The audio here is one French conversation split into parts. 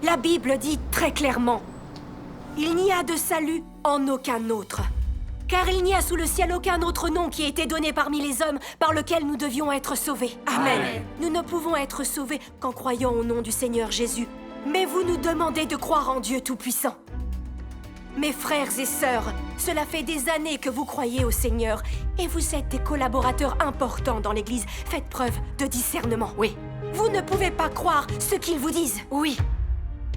La Bible dit très clairement, il n'y a de salut en aucun autre. Car il n'y a sous le ciel aucun autre nom qui ait été donné parmi les hommes par lequel nous devions être sauvés. Amen. Nous ne pouvons être sauvés qu'en croyant au nom du Seigneur Jésus. Mais vous nous demandez de croire en Dieu Tout-Puissant. Mes frères et sœurs, cela fait des années que vous croyez au Seigneur et vous êtes des collaborateurs importants dans l'Église. Faites preuve de discernement. Oui. Vous ne pouvez pas croire ce qu'ils vous disent. Oui.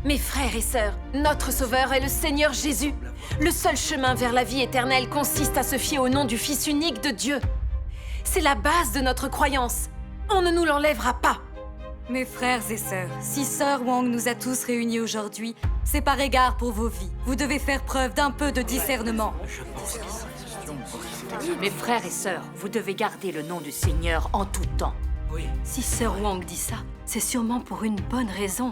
Mes frères et sœurs, notre Sauveur est le Seigneur Jésus. Le seul chemin vers la vie éternelle consiste à se fier au nom du Fils unique de Dieu. C'est la base de notre croyance. On ne nous l'enlèvera pas. Mes frères et sœurs, si Sœur Wang nous a tous réunis aujourd'hui, c'est par égard pour vos vies. Vous devez faire preuve d'un peu de discernement. Mes frères et sœurs, vous devez garder le nom du Seigneur en tout temps. Oui. Si Sœur Wang dit ça, c'est sûrement pour une bonne raison.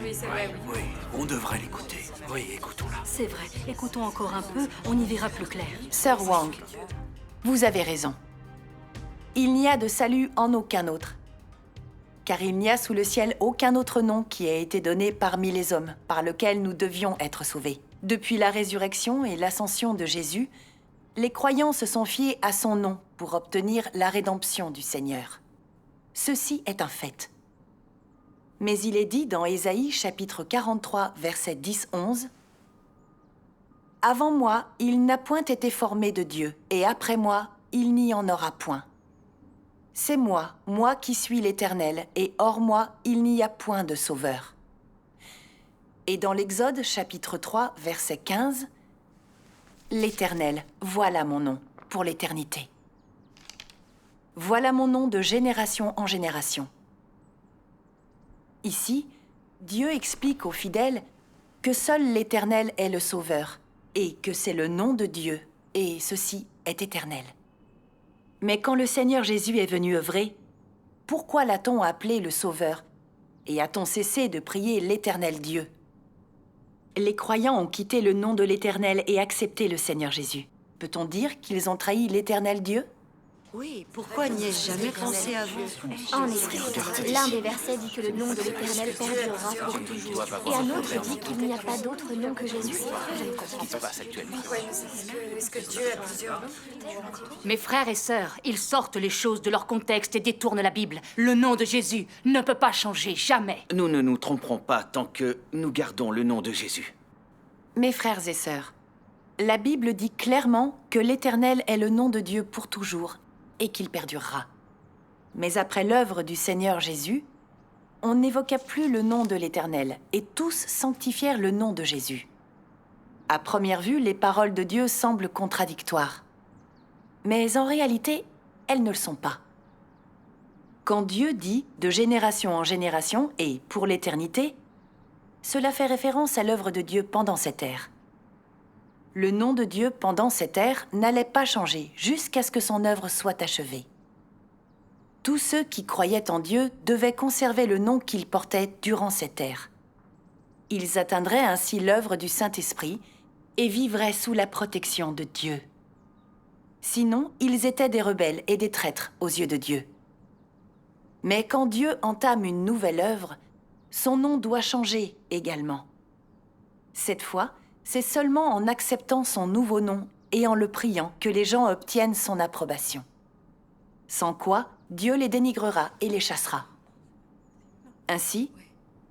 Oui, c'est vrai, oui. Oui, on devrait l'écouter. Oui, écoutons-la. C'est vrai. Écoutons encore un peu, on y verra plus clair. Sœur Wang, vous avez raison. Il n'y a de salut en aucun autre. Car il n'y a sous le ciel aucun autre nom qui ait été donné parmi les hommes, par lequel nous devions être sauvés. Depuis la résurrection et l'ascension de Jésus, les croyants se sont fiés à son nom pour obtenir la rédemption du Seigneur. Ceci est un fait. Mais il est dit dans Ésaïe chapitre 43, versets 10-11, « Avant moi, il n'a point été formé de Dieu, et après moi, il n'y en aura point. C'est moi, moi qui suis l'Éternel, et hors moi, il n'y a point de sauveur. » Et dans l'Exode chapitre 3, verset 15, « L'Éternel, voilà mon nom, pour l'éternité. Voilà mon nom de génération en génération. » Ici, Dieu explique aux fidèles que seul l'Éternel est le Sauveur et que c'est le nom de Dieu, et ceci est éternel. Mais quand le Seigneur Jésus est venu œuvrer, pourquoi l'a-t-on appelé le Sauveur et a-t-on cessé de prier l'Éternel Dieu? Les croyants ont quitté le nom de l'Éternel et accepté le Seigneur Jésus. Peut-on dire qu'ils ont trahi l'Éternel Dieu? Oui, pourquoi n'y ai-je jamais pensé avant? En effet, l'un des versets dit que le nom de l'Éternel perdurera pour toujours. Et un autre dit qu'il n'y a pas d'autre nom que Jésus. Je ne comprends pas. Est-ce que Dieu a plusieurs noms? Mes frères et sœurs, ils sortent les choses de leur contexte et détournent la Bible. Le nom de Jésus ne peut pas changer, jamais. Nous ne nous tromperons pas tant que nous gardons le nom de Jésus. Mes frères et sœurs, la Bible dit clairement que l'Éternel est le nom de Dieu pour toujours et qu'il perdurera. Mais après l'œuvre du Seigneur Jésus, on n'évoqua plus le nom de l'Éternel et tous sanctifièrent le nom de Jésus. À première vue, les paroles de Dieu semblent contradictoires. Mais en réalité, elles ne le sont pas. Quand Dieu dit de génération en génération et pour l'éternité, cela fait référence à l'œuvre de Dieu pendant cette ère. Le nom de Dieu pendant cette ère n'allait pas changer jusqu'à ce que son œuvre soit achevée. Tous ceux qui croyaient en Dieu devaient conserver le nom qu'ils portaient durant cette ère. Ils atteindraient ainsi l'œuvre du Saint-Esprit et vivraient sous la protection de Dieu. Sinon, ils étaient des rebelles et des traîtres aux yeux de Dieu. Mais quand Dieu entame une nouvelle œuvre, son nom doit changer également. Cette fois, c'est seulement en acceptant son nouveau nom et en le priant que les gens obtiennent son approbation. Sans quoi, Dieu les dénigrera et les chassera. Ainsi,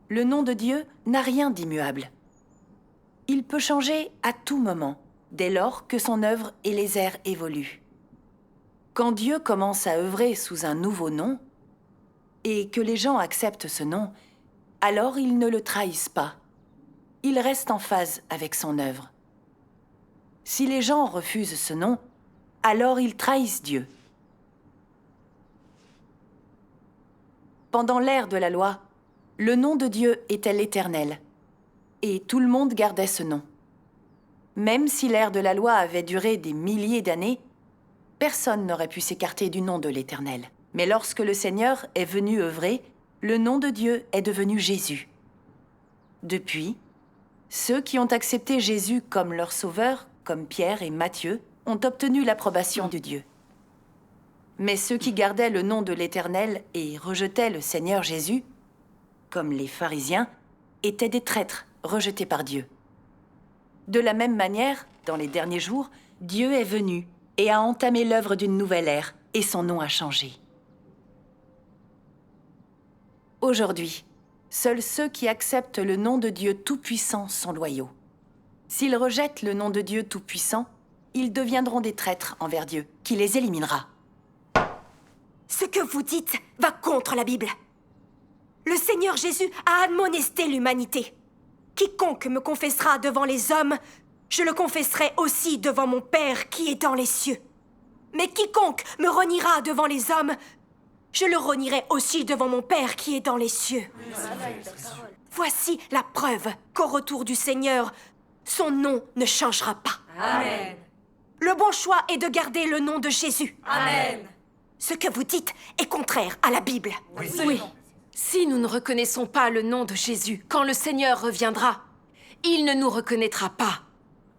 le nom de Dieu n'a rien d'immuable. Il peut changer à tout moment, dès lors que son œuvre et les ères évoluent. Quand Dieu commence à œuvrer sous un nouveau nom, et que les gens acceptent ce nom, alors ils ne le trahissent pas. Il reste en phase avec son œuvre. Si les gens refusent ce nom, alors ils trahissent Dieu. Pendant l'ère de la loi, le nom de Dieu était l'Éternel, et tout le monde gardait ce nom. Même si l'ère de la loi avait duré des milliers d'années, personne n'aurait pu s'écarter du nom de l'Éternel. Mais lorsque le Seigneur est venu œuvrer, le nom de Dieu est devenu Jésus. Depuis, ceux qui ont accepté Jésus comme leur sauveur, comme Pierre et Matthieu, ont obtenu l'approbation de Dieu. Mais ceux qui gardaient le nom de l'Éternel et rejetaient le Seigneur Jésus, comme les pharisiens, étaient des traîtres rejetés par Dieu. De la même manière, dans les derniers jours, Dieu est venu et a entamé l'œuvre d'une nouvelle ère, et son nom a changé. Aujourd'hui, seuls ceux qui acceptent le nom de Dieu Tout-Puissant sont loyaux. S'ils rejettent le nom de Dieu Tout-Puissant, ils deviendront des traîtres envers Dieu, qui les éliminera. Ce que vous dites va contre la Bible. Le Seigneur Jésus a admonesté l'humanité. Quiconque me confessera devant les hommes, je le confesserai aussi devant mon Père qui est dans les cieux. Mais quiconque me reniera devant les hommes, je le renierai aussi devant mon Père qui est dans les cieux. Voici la preuve qu'au retour du Seigneur, son nom ne changera pas. Amen. Le bon choix est de garder le nom de Jésus. Amen. Ce que vous dites est contraire à la Bible. Oui. Si nous ne reconnaissons pas le nom de Jésus, quand le Seigneur reviendra, il ne nous reconnaîtra pas.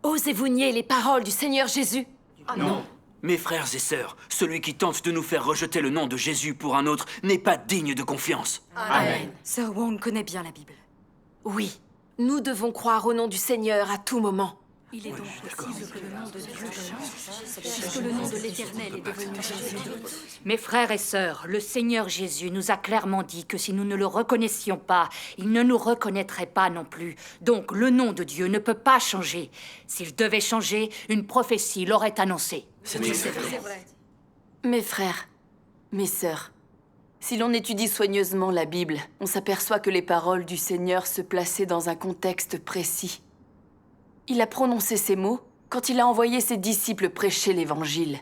Osez-vous nier les paroles du Seigneur Jésus? Non. Mes frères et sœurs, celui qui tente de nous faire rejeter le nom de Jésus pour un autre n'est pas digne de confiance. Amen. Sir Wong connaît bien la Bible. Oui, nous devons croire au nom du Seigneur à tout moment. Il est donc possible que le nom de Dieu change, puisque le nom de l'Éternel est devenu Jésus. Mes frères et sœurs, le Seigneur Jésus nous a clairement dit que si nous ne le reconnaissions pas, il ne nous reconnaîtrait pas non plus. Donc le nom de Dieu ne peut pas changer. S'il devait changer, une prophétie l'aurait annoncé. C'est vrai. Mes frères, mes sœurs, si l'on étudie soigneusement la Bible, on s'aperçoit que les paroles du Seigneur se plaçaient dans un contexte précis. Il a prononcé ces mots quand il a envoyé ses disciples prêcher l'Évangile.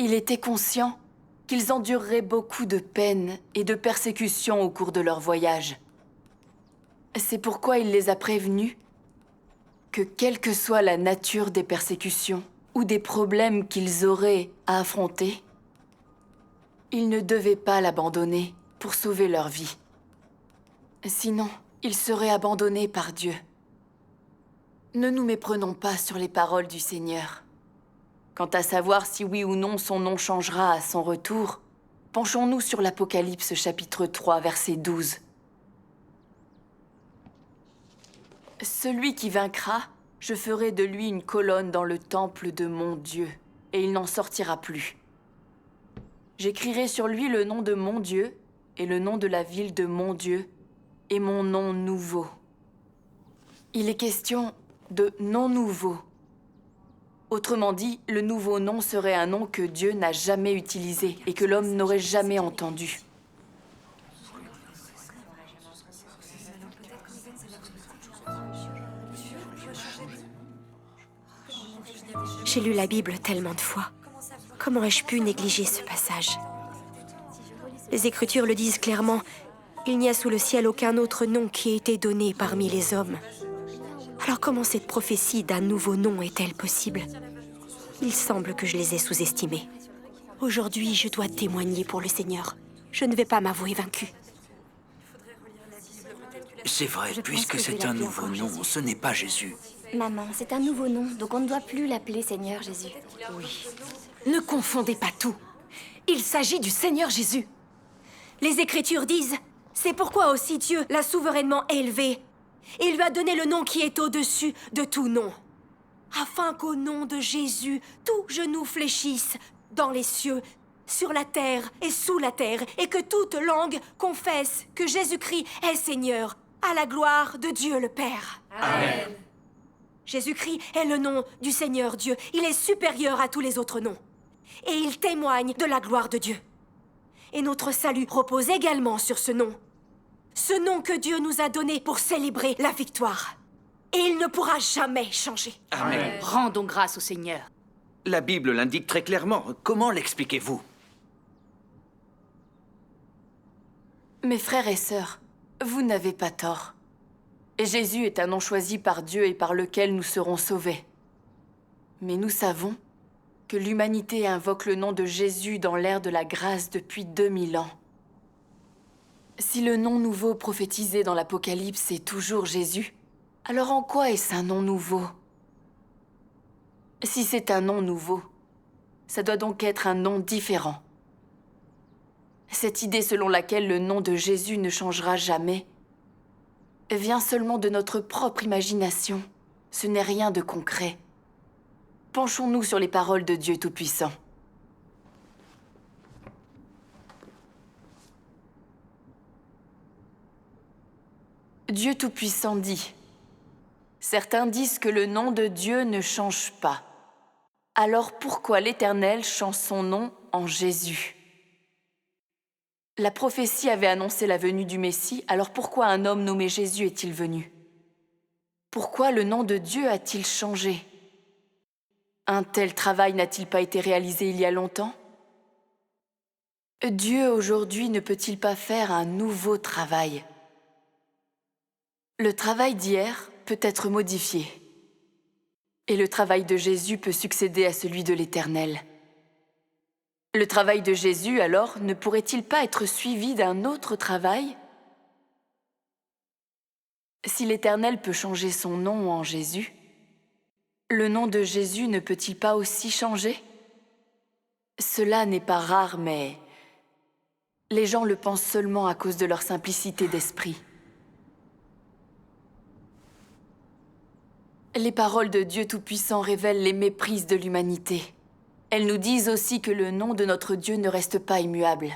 Il était conscient qu'ils endureraient beaucoup de peines et de persécutions au cours de leur voyage. C'est pourquoi il les a prévenus que quelle que soit la nature des persécutions ou des problèmes qu'ils auraient à affronter, ils ne devaient pas l'abandonner pour sauver leur vie. Sinon, ils seraient abandonnés par Dieu. Ne nous méprenons pas sur les paroles du Seigneur. Quant à savoir si oui ou non son nom changera à son retour, penchons-nous sur l'Apocalypse chapitre 3, verset 12. Celui qui vaincra, je ferai de lui une colonne dans le temple de mon Dieu, et il n'en sortira plus. J'écrirai sur lui le nom de mon Dieu, et le nom de la ville de mon Dieu, et mon nom nouveau. Il est question de nom nouveau. Autrement dit, le nouveau nom serait un nom que Dieu n'a jamais utilisé et que l'homme n'aurait jamais entendu. J'ai lu la Bible tellement de fois. Comment ai-je pu négliger ce passage? Les Écritures le disent clairement. Il n'y a sous le ciel aucun autre nom qui ait été donné parmi les hommes. Alors comment cette prophétie d'un nouveau nom est-elle possible? Il semble que je les ai sous-estimés. Aujourd'hui, je dois témoigner pour le Seigneur. Je ne vais pas m'avouer vaincu. C'est vrai, puisque c'est un nouveau nom, ce n'est pas Jésus. Maman, c'est un nouveau nom, donc on ne doit plus l'appeler Seigneur Jésus. Oui. Ne confondez pas tout. Il s'agit du Seigneur Jésus. Les Écritures disent, c'est pourquoi aussi Dieu l'a souverainement élevé. Et il lui a donné le nom qui est au-dessus de tout nom. Afin qu'au nom de Jésus, tout genou fléchisse dans les cieux, sur la terre et sous la terre, et que toute langue confesse que Jésus-Christ est Seigneur, à la gloire de Dieu le Père. Amen. Jésus-Christ est le nom du Seigneur Dieu. Il est supérieur à tous les autres noms. Et il témoigne de la gloire de Dieu. Et notre salut repose également sur ce nom. Ce nom que Dieu nous a donné pour célébrer la victoire. Et il ne pourra jamais changer. Amen. Rendons grâce au Seigneur. La Bible l'indique très clairement. Comment l'expliquez-vous? Mes frères et sœurs, vous n'avez pas tort. Jésus est un nom choisi par Dieu et par lequel nous serons sauvés. Mais nous savons que l'humanité invoque le nom de Jésus dans l'ère de la grâce depuis 2000 ans. Si le nom nouveau prophétisé dans l'Apocalypse est toujours Jésus, alors en quoi est-ce un nom nouveau? Si c'est un nom nouveau, ça doit donc être un nom différent. Cette idée selon laquelle le nom de Jésus ne changera jamais vient seulement de notre propre imagination. Ce n'est rien de concret. Penchons-nous sur les paroles de Dieu Tout-Puissant. Dieu Tout-Puissant dit: certains disent que le nom de Dieu ne change pas. Alors pourquoi l'Éternel change son nom en Jésus? La prophétie avait annoncé la venue du Messie, alors pourquoi un homme nommé Jésus est-il venu? Pourquoi le nom de Dieu a-t-il changé? Un tel travail n'a-t-il pas été réalisé il y a longtemps? Dieu aujourd'hui ne peut-il pas faire un nouveau travail? Le travail d'hier peut être modifié. Et le travail de Jésus peut succéder à celui de l'Éternel. Le travail de Jésus, alors, ne pourrait-il pas être suivi d'un autre travail? Si l'Éternel peut changer son nom en Jésus, le nom de Jésus ne peut-il pas aussi changer? Cela n'est pas rare, mais les gens le pensent seulement à cause de leur simplicité d'esprit. Les paroles de Dieu Tout-Puissant révèlent les méprises de l'humanité. Elles nous disent aussi que le nom de notre Dieu ne reste pas immuable,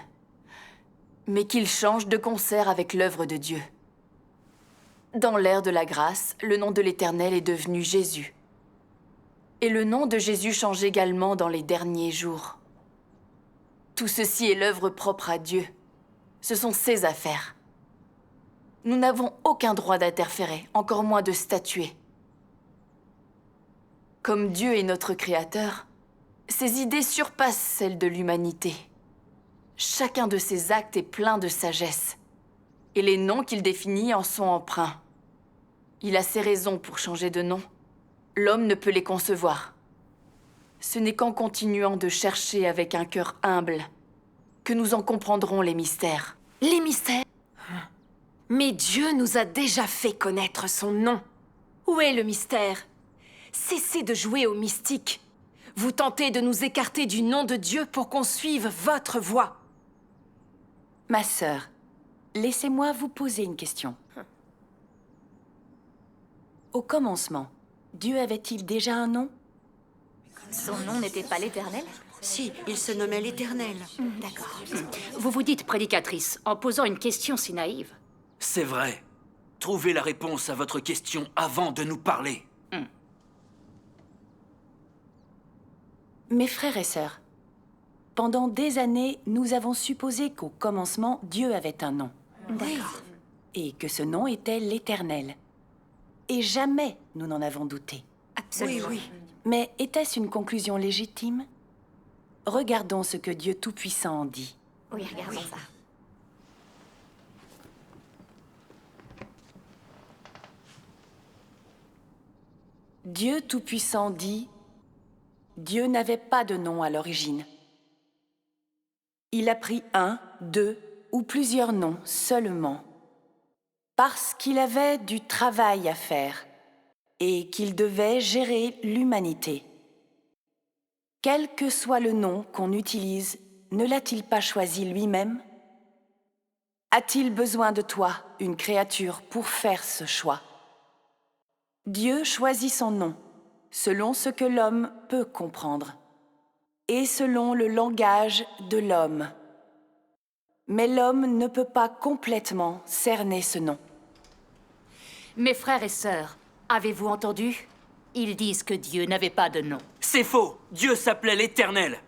mais qu'il change de concert avec l'œuvre de Dieu. Dans l'ère de la grâce, le nom de l'Éternel est devenu Jésus. Et le nom de Jésus change également dans les derniers jours. Tout ceci est l'œuvre propre à Dieu. Ce sont ses affaires. Nous n'avons aucun droit d'interférer, encore moins de statuer. Comme Dieu est notre Créateur, ses idées surpassent celles de l'humanité. Chacun de ses actes est plein de sagesse, et les noms qu'il définit en sont empreints. Il a ses raisons pour changer de nom. L'homme ne peut les concevoir. Ce n'est qu'en continuant de chercher avec un cœur humble que nous en comprendrons les mystères. Les mystères? Mais Dieu nous a déjà fait connaître son nom. Où est le mystère? Cessez de jouer au mystique. Vous tentez de nous écarter du nom de Dieu pour qu'on suive votre voie. Ma sœur, laissez-moi vous poser une question. Au commencement, Dieu avait-il déjà un nom? Son nom n'était pas l'Éternel? Si, il se nommait l'Éternel. D'accord. Vous vous dites prédicatrice en posant une question si naïve. C'est vrai. Trouvez la réponse à votre question avant de nous parler. Mes frères et sœurs, pendant des années, nous avons supposé qu'au commencement, Dieu avait un nom. D'accord. Et que ce nom était l'Éternel. Et jamais nous n'en avons douté. Absolument. Oui. Mais était-ce une conclusion légitime? Regardons ce que Dieu Tout-Puissant en dit. Oui, regardons ça. Dieu Tout-Puissant dit: Dieu n'avait pas de nom à l'origine. Il a pris un, deux ou plusieurs noms seulement, parce qu'il avait du travail à faire et qu'il devait gérer l'humanité. Quel que soit le nom qu'on utilise, ne l'a-t-il pas choisi lui-même? A-t-il besoin de toi, une créature, pour faire ce choix? Dieu choisit son nom selon ce que l'homme peut comprendre et selon le langage de l'homme. Mais l'homme ne peut pas complètement cerner ce nom. Mes frères et sœurs, avez-vous entendu? Ils disent que Dieu n'avait pas de nom. C'est faux! Dieu s'appelait l'Éternel!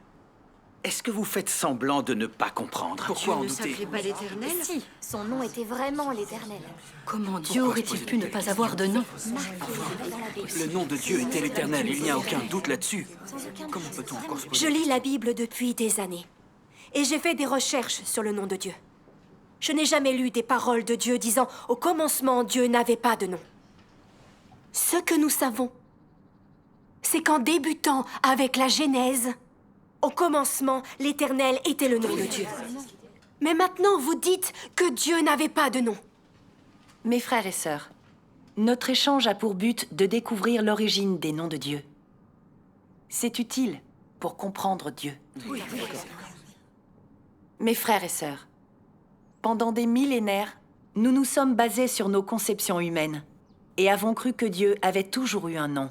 Est-ce que vous faites semblant de ne pas comprendre? Pourquoi en Dieu ne douter? s'appelait pas l'Éternel? Si, son nom était vraiment l'Éternel. Comment Dieu aurait-il pu ne pas avoir de nom? Le nom de Dieu était l'Éternel, il n'y a aucun doute là-dessus. Comment peut-on encore se poser? Je lis la Bible depuis des années. Et j'ai fait des recherches sur le nom de Dieu. Je n'ai jamais lu des paroles de Dieu disant « Au commencement, Dieu n'avait pas de nom ». Ce que nous savons, c'est qu'en débutant avec la Genèse, au commencement, l'Éternel était le nom de Dieu. Mais maintenant, vous dites que Dieu n'avait pas de nom. Mes frères et sœurs, notre échange a pour but de découvrir l'origine des noms de Dieu. C'est utile pour comprendre Dieu. Mes frères et sœurs, pendant des millénaires, Nous nous sommes basés sur nos conceptions humaines et avons cru que Dieu avait toujours eu un nom.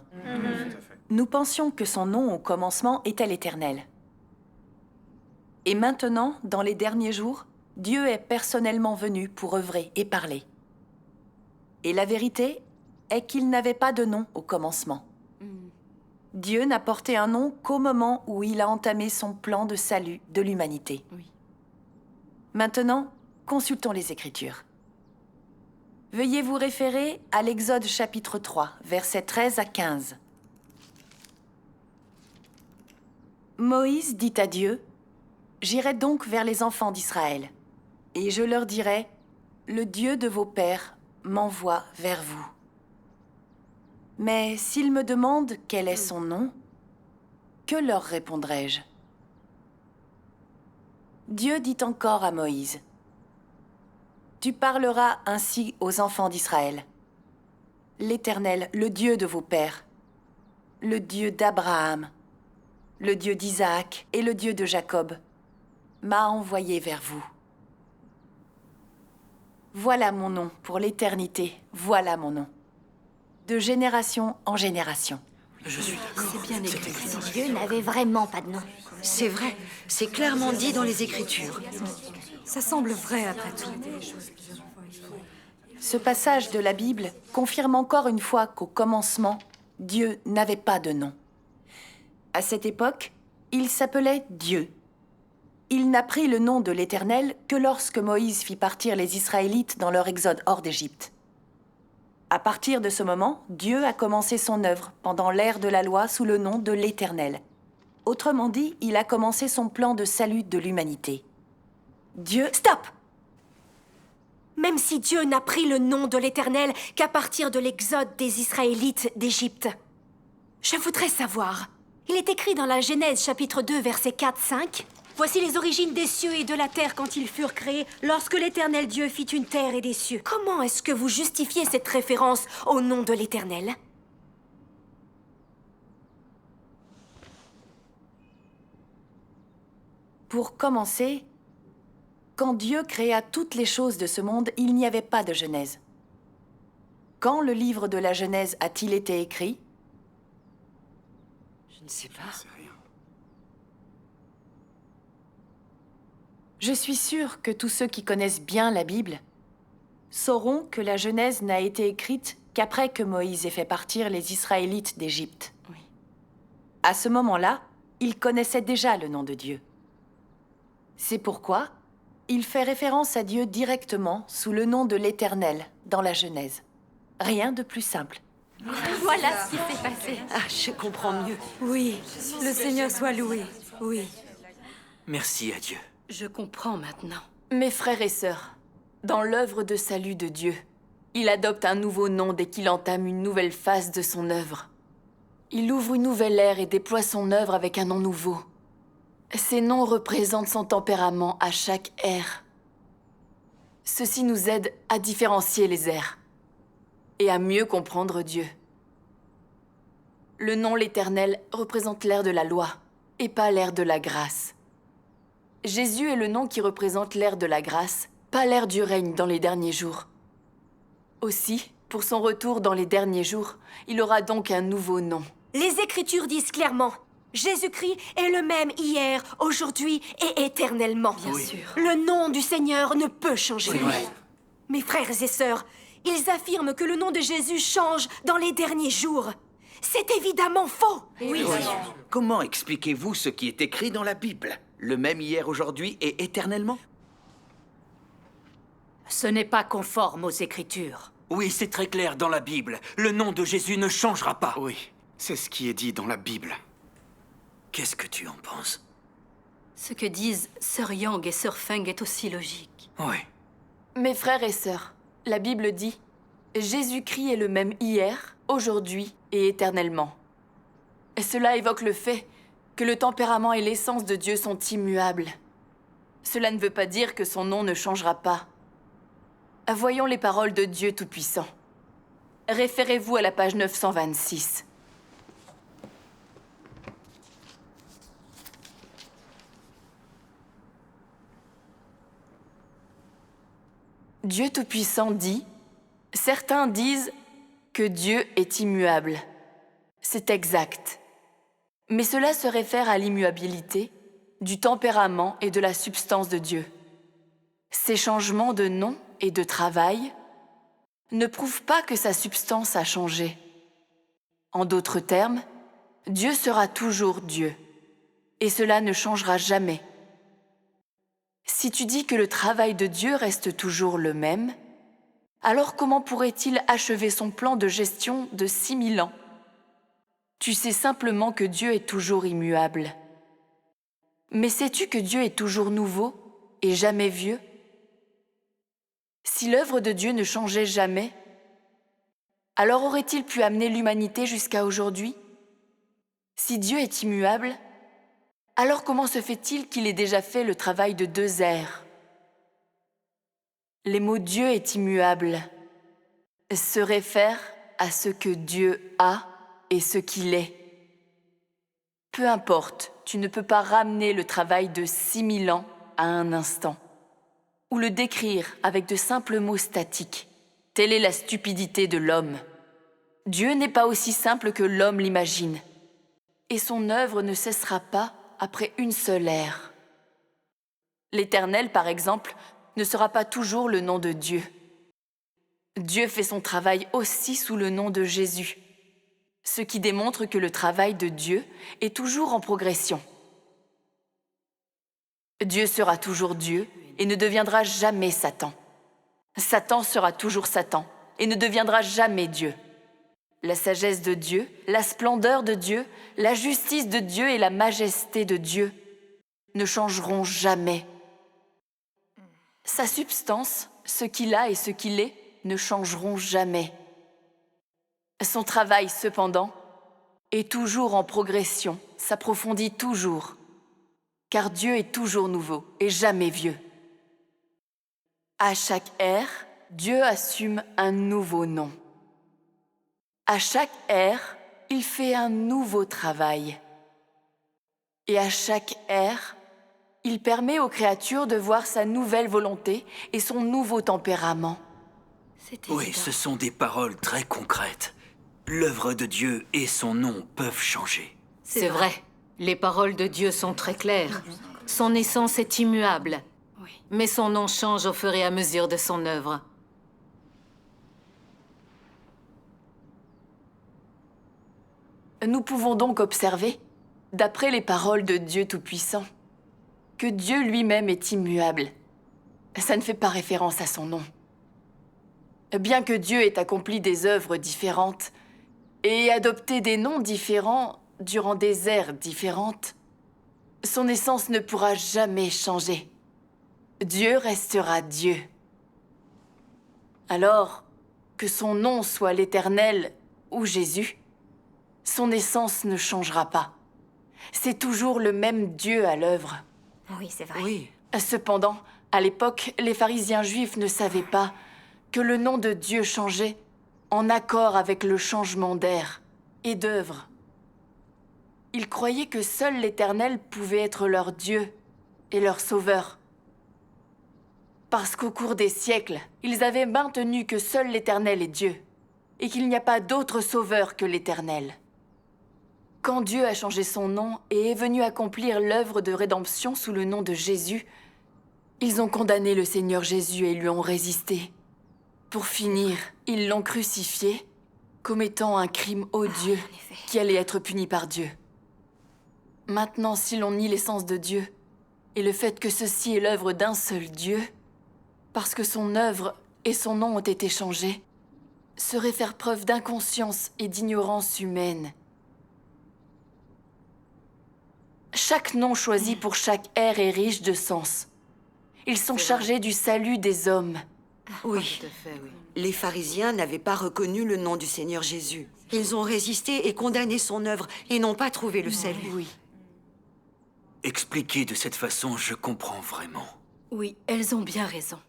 Nous pensions que son nom au commencement était l'Éternel. Et maintenant, dans les derniers jours, Dieu est personnellement venu pour œuvrer et parler. Et la vérité est qu'il n'avait pas de nom au commencement. Dieu n'a porté un nom qu'au moment où il a entamé son plan de salut de l'humanité. Maintenant, consultons les Écritures. Veuillez vous référer à l'Exode chapitre 3, versets 13 à 15. Moïse dit à Dieu, « J'irai donc vers les enfants d'Israël, et je leur dirai, « Le Dieu de vos pères m'envoie vers vous. » Mais s'ils me demandent quel est son nom, que leur répondrai-je? Dieu dit encore à Moïse, « Tu parleras ainsi aux enfants d'Israël. L'Éternel, le Dieu de vos pères, le Dieu d'Abraham, le Dieu d'Isaac et le Dieu de Jacob, m'a envoyé vers vous. Voilà mon nom pour l'éternité, voilà mon nom. De génération en génération. » Je suis d'accord. C'est bien écrit. Dieu n'avait vraiment pas de nom. C'est vrai, c'est clairement dit dans les Écritures. Ça semble vrai après tout. Ce passage de la Bible confirme encore une fois qu'au commencement, Dieu n'avait pas de nom. À cette époque, il s'appelait Dieu. Il n'a pris le nom de l'Éternel que lorsque Moïse fit partir les Israélites dans leur exode hors d'Égypte. À partir de ce moment, Dieu a commencé son œuvre pendant l'ère de la loi sous le nom de l'Éternel. Autrement dit, il a commencé son plan de salut de l'humanité. Dieu... Stop! Même si Dieu n'a pris le nom de l'Éternel qu'à partir de l'exode des Israélites d'Égypte. Je voudrais savoir, il est écrit dans la Genèse chapitre 2 versets 4-5, « Voici les origines des cieux et de la terre quand ils furent créés, lorsque l'Éternel Dieu fit une terre et des cieux. » Comment est-ce que vous justifiez cette référence au nom de l'Éternel? Pour commencer, quand Dieu créa toutes les choses de ce monde, il n'y avait pas de Genèse. Quand le livre de la Genèse a-t-il été écrit? Je ne sais pas. Je suis sûre que tous ceux qui connaissent bien la Bible sauront que la Genèse n'a été écrite qu'après que Moïse ait fait partir les Israélites d'Égypte. Oui. À ce moment-là, il connaissait déjà le nom de Dieu. C'est pourquoi il fait référence à Dieu directement sous le nom de l'Éternel dans la Genèse. Rien de plus simple. Voilà ce qui s'est passé. Ah, je comprends mieux. Oui, le Seigneur soit loué. Oui. Merci à Dieu. Je comprends maintenant. Mes frères et sœurs, dans l'œuvre de salut de Dieu, il adopte un nouveau nom dès qu'il entame une nouvelle phase de son œuvre. Il ouvre une nouvelle ère et déploie son œuvre avec un nom nouveau. Ces noms représentent son tempérament à chaque ère. Ceci nous aide à différencier les ères et à mieux comprendre Dieu. Le nom l'Éternel représente l'ère de la loi et pas l'ère de la grâce. Jésus est le nom qui représente l'ère de la grâce, pas l'ère du règne dans les derniers jours. Aussi, pour son retour dans les derniers jours, il aura donc un nouveau nom. Les Écritures disent clairement, Jésus-Christ est le même hier, aujourd'hui et éternellement. Bien sûr. Le nom du Seigneur ne peut changer. C'est vrai. Mes frères et sœurs, ils affirment que le nom de Jésus change dans les derniers jours. C'est évidemment faux. Oui. Comment expliquez-vous ce qui est écrit dans la Bible? Le même hier, aujourd'hui et éternellement? Ce n'est pas conforme aux Écritures. Oui, c'est très clair dans la Bible. Le nom de Jésus ne changera pas. Oui, c'est ce qui est dit dans la Bible. Qu'est-ce que tu en penses? Ce que disent Sœur Yang et Sœur Feng est aussi logique. Oui. Mes frères et sœurs, la Bible dit « Jésus-Christ est le même hier, aujourd'hui et éternellement ». Et cela évoque le fait que le tempérament et l'essence de Dieu sont immuables. Cela ne veut pas dire que son nom ne changera pas. Voyons les paroles de Dieu Tout-Puissant. Référez-vous à la page 926. Dieu Tout-Puissant dit, « Certains disent que Dieu est immuable. C'est exact. Mais cela se réfère à l'immuabilité, du tempérament et de la substance de Dieu. Ces changements de nom et de travail ne prouvent pas que sa substance a changé. En d'autres termes, Dieu sera toujours Dieu, et cela ne changera jamais. Si tu dis que le travail de Dieu reste toujours le même, alors comment pourrait-il achever son plan de gestion de 6000 ans? Tu sais simplement que Dieu est toujours immuable. Mais sais-tu que Dieu est toujours nouveau et jamais vieux? Si l'œuvre de Dieu ne changeait jamais, alors aurait-il pu amener l'humanité jusqu'à aujourd'hui? Si Dieu est immuable, alors comment se fait-il qu'il ait déjà fait le travail de 2 ères? Les mots « Dieu est immuable » se réfèrent à ce que Dieu a et ce qu'il est. Peu importe, tu ne peux pas ramener le travail de 6000 ans à un instant, ou le décrire avec de simples mots statiques. Telle est la stupidité de l'homme. Dieu n'est pas aussi simple que l'homme l'imagine, et son œuvre ne cessera pas après une seule ère. L'Éternel, par exemple, ne sera pas toujours le nom de Dieu. Dieu fait son travail aussi sous le nom de Jésus, ce qui démontre que le travail de Dieu est toujours en progression. Dieu sera toujours Dieu et ne deviendra jamais Satan. Satan sera toujours Satan et ne deviendra jamais Dieu. La sagesse de Dieu, la splendeur de Dieu, la justice de Dieu et la majesté de Dieu ne changeront jamais. Sa substance, ce qu'il a et ce qu'il est, ne changeront jamais. Son travail, cependant, est toujours en progression, s'approfondit toujours, car Dieu est toujours nouveau et jamais vieux. À chaque ère, Dieu assume un nouveau nom. À chaque ère, il fait un nouveau travail. Et à chaque ère, il permet aux créatures de voir sa nouvelle volonté et son nouveau tempérament. Oui, ce sont des paroles très concrètes. L'œuvre de Dieu et son nom peuvent changer. C'est vrai. Les paroles de Dieu sont très claires. Son essence est immuable. Mais son nom change au fur et à mesure de son œuvre. Nous pouvons donc observer, d'après les paroles de Dieu Tout-Puissant, que Dieu lui-même est immuable. Ça ne fait pas référence à son nom. Bien que Dieu ait accompli des œuvres différentes et adopté des noms différents durant des ères différentes, son essence ne pourra jamais changer. Dieu restera Dieu. Alors, que son nom soit l'Éternel ou Jésus, son essence ne changera pas. C'est toujours le même Dieu à l'œuvre. Oui, c'est vrai. Oui. Cependant, à l'époque, les pharisiens juifs ne savaient pas que le nom de Dieu changeait en accord avec le changement d'air et d'œuvre. Ils croyaient que seul l'Éternel pouvait être leur Dieu et leur Sauveur. Parce qu'au cours des siècles, ils avaient maintenu que seul l'Éternel est Dieu et qu'il n'y a pas d'autre Sauveur que l'Éternel. Quand Dieu a changé son nom et est venu accomplir l'œuvre de rédemption sous le nom de Jésus, ils ont condamné le Seigneur Jésus et lui ont résisté. Pour finir, ils l'ont crucifié, commettant un crime odieux qui allait être puni par Dieu. Maintenant, si l'on nie l'essence de Dieu et le fait que ceci est l'œuvre d'un seul Dieu, parce que son œuvre et son nom ont été changés, serait faire preuve d'inconscience et d'ignorance humaine. Chaque nom choisi pour chaque ère est riche de sens. Ils sont chargés du salut des hommes. Oui. Les pharisiens n'avaient pas reconnu le nom du Seigneur Jésus. Ils ont résisté et condamné son œuvre et n'ont pas trouvé le salut. Oui. Expliqué de cette façon, je comprends vraiment. Oui, elles ont bien raison.